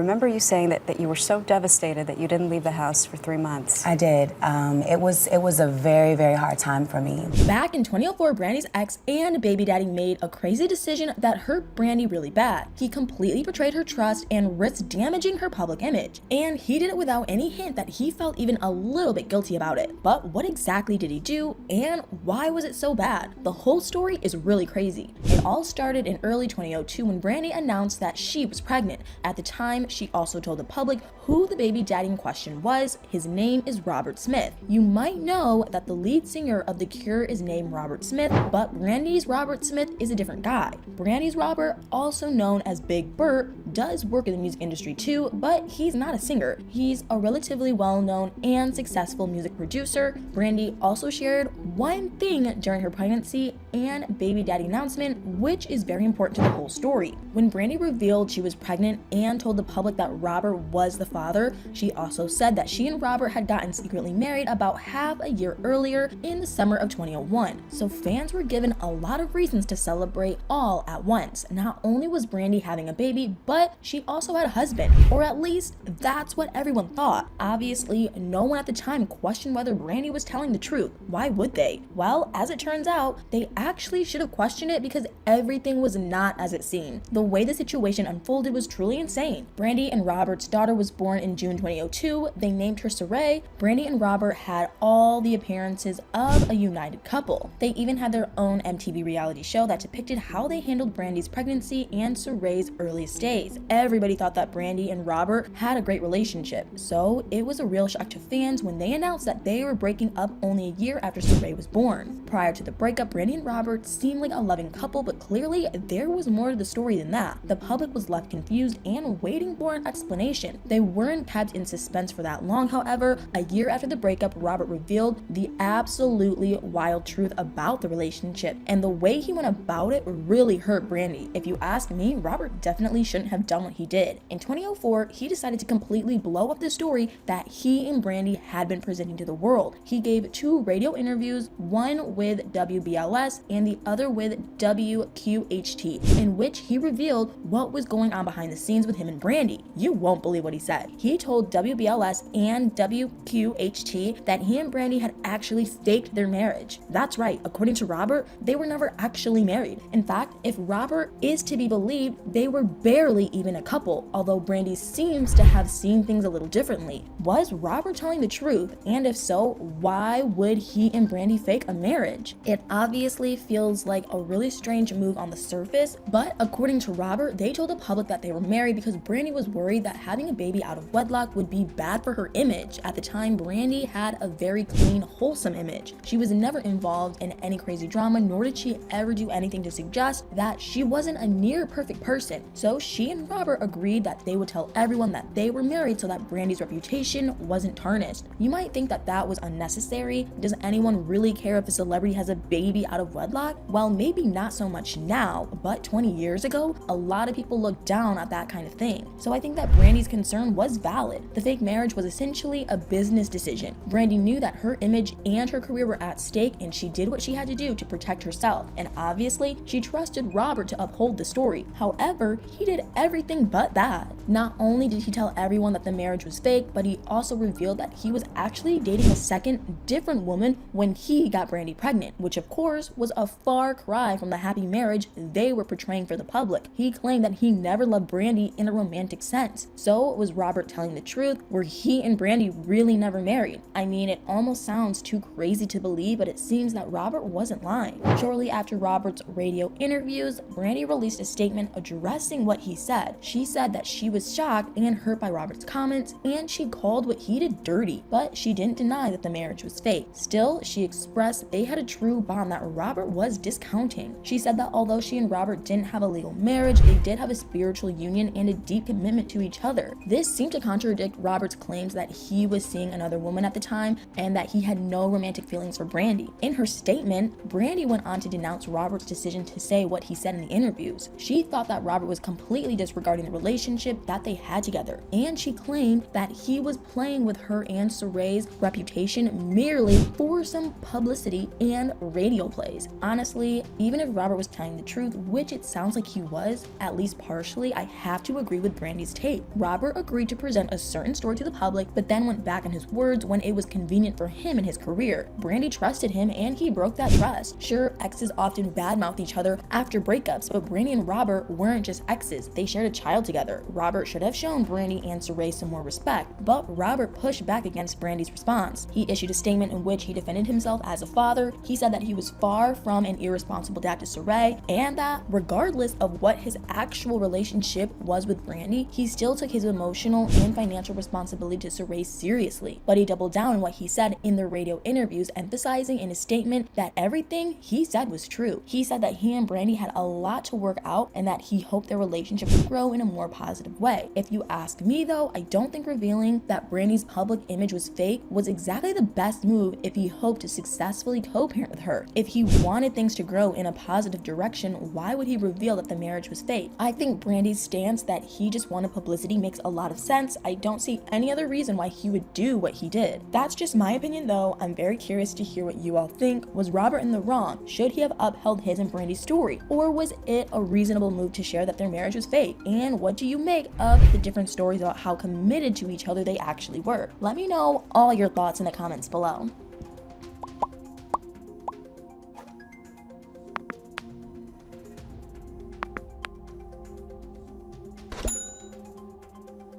remember you saying that you were so devastated that you didn't leave the house for 3 months. I did. It was a very, very hard time for me. Back in 2004, Brandy's ex and baby daddy made a crazy decision that hurt Brandy really bad. He completely betrayed her trust and risked damaging her public image. And he did it without any hint that he felt even a little bit guilty about it. But what exactly did he do, and why was it so bad? The whole story is really crazy. It all started in early 2002 when Brandy announced that she was pregnant. At the time, she also told the public who the baby daddy in question was. His name is Robert Smith. You might know that the lead singer of The Cure is named Robert Smith, but Brandy's Robert Smith is a different guy. Brandy's Robert, also known as Big Bert, does work in the music industry too, but he's not a singer. He's a relatively well-known and successful music producer. Brandy also shared one thing during her pregnancy and baby daddy announcement, which is very important to the whole story. When Brandy revealed she was pregnant and told the public that Robert was the father, she also said that she and Robert had gotten secretly married about half a year earlier in the summer of 2001. So fans were given a lot of reasons to celebrate all at once. Not only was Brandy having a baby, but she also had a husband, or at least that's what everyone thought. Obviously, no one at the time questioned whether Brandy was telling the truth. Why would they? Well, as it turns out, they actually should have questioned it because everything was not as it seemed. The way the situation unfolded was truly insane. Brandy and Robert's daughter was born in June 2002. They named her Saray. Brandy and Robert had all the appearances of a united couple. They even had their own MTV reality show that depicted how they handled Brandy's pregnancy and Saray's earliest days. Everybody thought that Brandy and Robert had a great relationship, so it was a real shock to fans when they announced that they were breaking up only a year after Saray was born. Prior to the breakup, Brandy and Robert seemed like a loving couple, but clearly there was more to the story than that. The public was left confused and waiting for an explanation. They weren't kept in suspense for that long, however. A year after the breakup, Robert revealed the absolutely wild truth about the relationship, and the way he went about it really hurt Brandy. If you ask me, Robert definitely shouldn't have done what he did. In 2004, he decided to completely blow up the story that he and Brandy had been presenting to the world. He gave 2 radio interviews, one with WBLS and the other with WQHT, in which he revealed what was going on behind the scenes with him and Brandy. You won't believe what he said. He told WBLS and WQHT that he and Brandy had actually faked their marriage. That's right, according to Robert, they were never actually married. In fact, if Robert is to be believed, they were barely even a couple, although Brandy seems to have seen things a little differently. Was Robert telling the truth? And if so, why would he and Brandy fake a marriage? It obviously feels like a really strange move on the surface, but according to Robert, they told the public that they were married because Brandy was worried that having a baby out of wedlock would be bad for her image. At the time, Brandy had a very clean, wholesome image. She was never involved in any crazy drama, nor did she ever do anything to suggest that she wasn't a near perfect person. So she and Robert agreed that they would tell everyone that they were married so that Brandy's reputation wasn't tarnished. You might think that that was unnecessary. Does anyone really care if a celebrity has a baby out of wedlock? Well, maybe not so much now, but 20 years ago, a lot of people looked down at that kind of thing. So I think that Brandy's concern was valid. The fake marriage was essentially a business decision. Brandy knew that her image and her career were at stake, and she did what she had to do to protect herself. And obviously, she trusted Robert to uphold the story. However, he did everything but that. Not only did he tell everyone that the marriage was fake, but he also revealed that he was actually dating a second, different woman when he got Brandy pregnant, which of course was a far cry from the happy marriage they were portraying for the public. He claimed that he never loved Brandy in a romantic sense. So was Robert telling the truth? Were he and Brandy really never married? I mean, it almost sounds too crazy to believe, but it seems that Robert wasn't lying. Shortly after Robert's radio interviews, Brandy released a statement addressing what he said. She said that she was shocked and hurt by Robert's comments, and she called what he did dirty, but she didn't deny that the marriage was fake. Still, she expressed they had a true bond that Robert was discounting. She said that although she and Robert didn't have a legal marriage, they did have a spiritual union and a deep commitment to each other. This seemed to contradict Robert's claims that he was seeing another woman at the time and that he had no romantic feelings for Brandy. In her statement, Brandy went on to denounce Robert's decision to say what he said in the interviews. She thought that Robert was completely disrespectful business regarding the relationship that they had together, and she claimed that he was playing with her and Saray's reputation merely for some publicity and radio plays. Honestly, even if Robert was telling the truth, which it sounds like he was, at least partially, I have to agree with Brandy's take. Robert agreed to present a certain story to the public, but then went back on his words when it was convenient for him in his career. Brandy trusted him and he broke that trust. Sure, exes often badmouth each other after breakups, but Brandy and Robert weren't just exes, they shared a child together. Robert should have shown Brandy and Saray some more respect, but Robert pushed back against Brandy's response. He issued a statement in which he defended himself as a father. He said that he was far from an irresponsible dad to Saray, and that regardless of what his actual relationship was with Brandy, he still took his emotional and financial responsibility to Saray seriously. But he doubled down on what he said in the radio interviews, emphasizing in his statement that everything he said was true. He said that he and Brandy had a lot to work out and that he hoped their relationship would grow in a more positive way. If you ask me though, I don't think revealing that Brandy's public image was fake was exactly the best move if he hoped to successfully co-parent with her. If he wanted things to grow in a positive direction, why would he reveal that the marriage was fake? I think Brandy's stance that he just wanted publicity makes a lot of sense. I don't see any other reason why he would do what he did. That's just my opinion though. I'm very curious to hear what you all think. Was Robert in the wrong? Should he have upheld his and Brandy's story? Or was it a reasonable move to share that their marriage was fake? And what do you make of the different stories about how committed to each other they actually were? Let me know all your thoughts in the comments below.